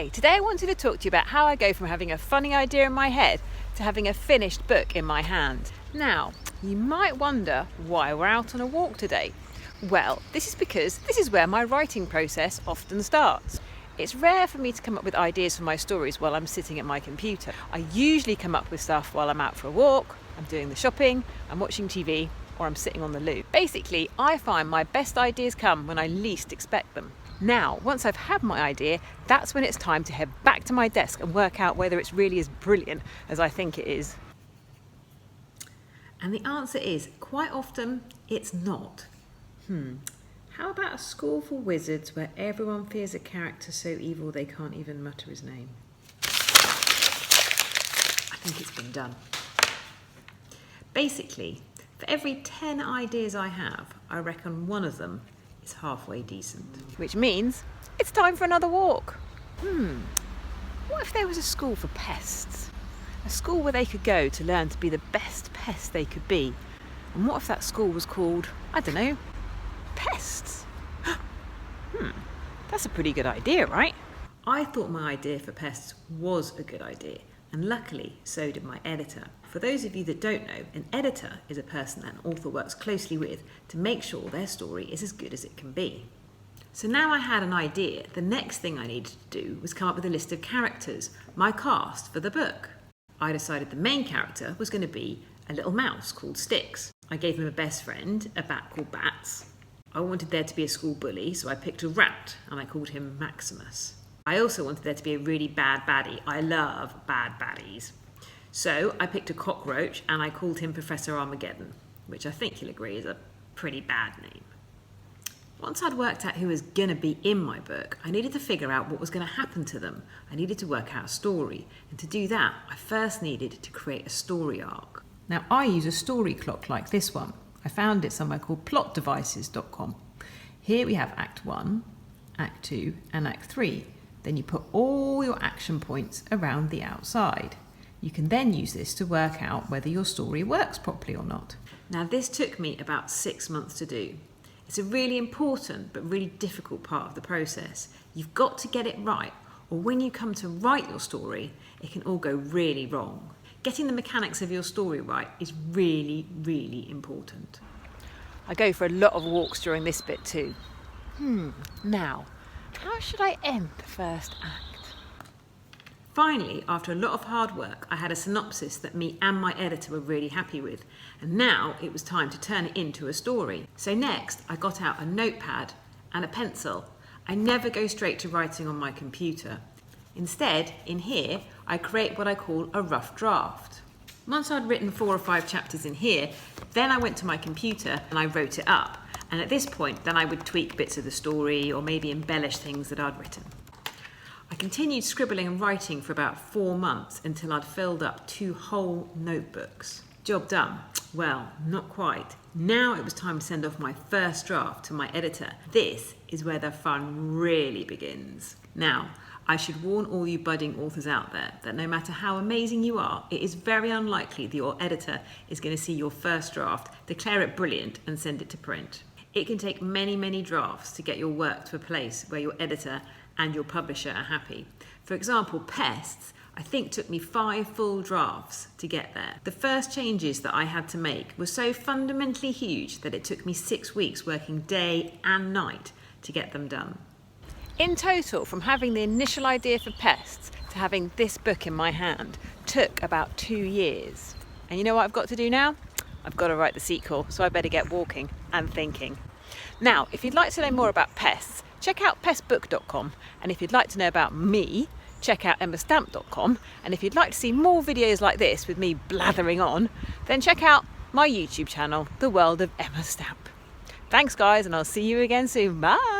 Hi, today I wanted to talk to you about how I go from having a funny idea in my head to having a finished book in my hand. Now, you might wonder why we're out on a walk today. Well, this is because this is where my writing process often starts. It's rare for me to come up with ideas for my stories while I'm sitting at my computer. I usually come up with stuff while I'm out for a walk, I'm doing the shopping, I'm watching TV, or I'm sitting on the loo. Basically, I find my best ideas come when I least expect them. Now, once I've had my idea, that's when it's time to head back to my desk and work out whether it's really as brilliant as I think it is. And the answer is, quite often, it's not. How about a school for wizards where everyone fears a character so evil they can't even mutter his name? I think it's been done. Basically, for every 10 ideas I have, I reckon one of them is halfway decent. Which means it's time for another walk. What if there was a school for pests? A school where they could go to learn to be the best pests they could be. And what if that school was called, I don't know, Pests? That's a pretty good idea, right? I thought my idea for pests was a good idea, and luckily so did my editor. For those of you that don't know, an editor is a person that an author works closely with to make sure their story is as good as it can be. So now I had an idea, the next thing I needed to do was come up with a list of characters, my cast for the book. I decided the main character was going to be a little mouse called Sticks. I gave him a best friend, a bat called Bats. I wanted there to be a school bully, so I picked a rat and I called him Maximus. I also wanted there to be a really bad baddie. I love bad baddies. So I picked a cockroach and I called him Professor Armageddon, which I think you'll agree is a pretty bad name. Once I'd worked out who was going to be in my book, I needed to figure out what was going to happen to them. I needed to work out a story, and to do that, I first needed to create a story arc. Now, I use a story clock like this one. I found it somewhere called plotdevices.com. Here we have Act 1, Act 2 and Act 3. Then you put all your action points around the outside. You can then use this to work out whether your story works properly or not. Now, this took me about 6 months to do. It's a really important but really difficult part of the process. You've got to get it right, or when you come to write your story, it can all go really wrong. Getting the mechanics of your story right is really, really important. I go for a lot of walks during this bit too. Now, how should I end the first act? Finally, after a lot of hard work, I had a synopsis that me and my editor were really happy with, and now it was time to turn it into a story. So next, I got out a notepad and a pencil. I never go straight to writing on my computer. Instead, in here, I create what I call a rough draft. Once I'd written 4 or 5 chapters in here, then I went to my computer and I wrote it up. And at this point, then I would tweak bits of the story or maybe embellish things that I'd written. I continued scribbling and writing for about 4 months until I'd filled up 2 whole notebooks. Job done? Well, not quite. Now it was time to send off my first draft to my editor. This is where the fun really begins. Now, I should warn all you budding authors out there that no matter how amazing you are, it is very unlikely that your editor is going to see your first draft, declare it brilliant and send it to print. It can take many, many drafts to get your work to a place where your editor and your publisher are happy. For example, Pests, I think took me 5 full drafts to get there. The first changes that I had to make were so fundamentally huge that it took me 6 weeks working day and night to get them done. In total, from having the initial idea for Pests to having this book in my hand, took about 2 years. And you know what I've got to do now? I've got to write the sequel, so I better get walking and thinking. Now, if you'd like to know more about pests, check out pestbook.com. And if you'd like to know about me, check out emerstamp.com. And if you'd like to see more videos like this with me blathering on, then check out my YouTube channel, The World of Emer Stamp. Thanks guys, and I'll see you again soon. Bye!